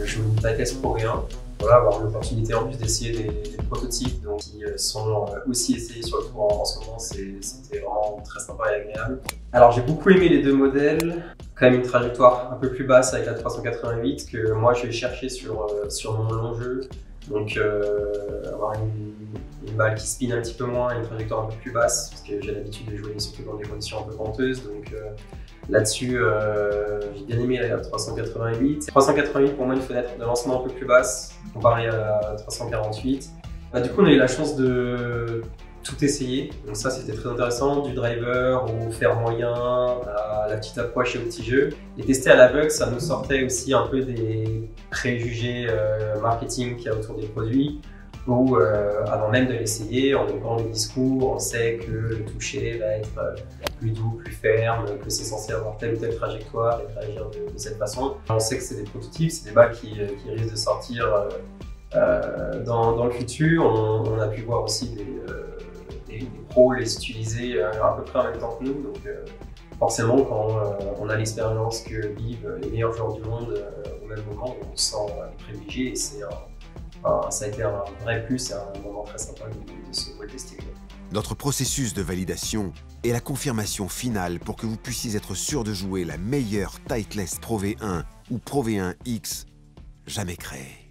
jouer une Titleist Pro V1. Voilà, avoir l'opportunité en plus d'essayer des prototypes donc, qui sont aussi essayés sur le tour en ce moment, c'était vraiment très sympa et agréable. Alors j'ai beaucoup aimé les deux modèles, quand même une trajectoire un peu plus basse avec la 388 que moi je vais chercher sur mon long jeu. Donc avoir une balle qui spin un petit peu moins, une trajectoire un peu plus basse, parce que j'ai l'habitude de jouer surtout dans des conditions un peu venteuses. Donc là-dessus, j'ai bien aimé la 388. 388 pour moi une fenêtre de lancement un peu plus basse comparé à la 348. Du coup on a eu la chance de tout essayer, donc ça c'était très intéressant, du driver au fer moyen, à la petite approche et au petit jeu. Et tester à l'aveugle, ça nous sortait aussi un peu des préjugés marketing qu'il y a autour des produits, où avant même de l'essayer, en écoutant les discours, on sait que le toucher va être plus doux, plus ferme, que c'est censé avoir telle ou telle trajectoire et réagir de cette façon. On sait que c'est des prototypes, c'est des balles qui risquent de sortir dans le futur. On a pu voir aussi des pros les utiliser à peu près en même temps que nous. Donc forcément, quand on a l'expérience que vivent les meilleurs joueurs du monde au même moment, on se sent privilégié et ça a été un vrai plus et un moment très sympa de se tester. Notre processus de validation est la confirmation finale pour que vous puissiez être sûr de jouer la meilleure Titleist Pro V1 ou Pro V1X jamais créée.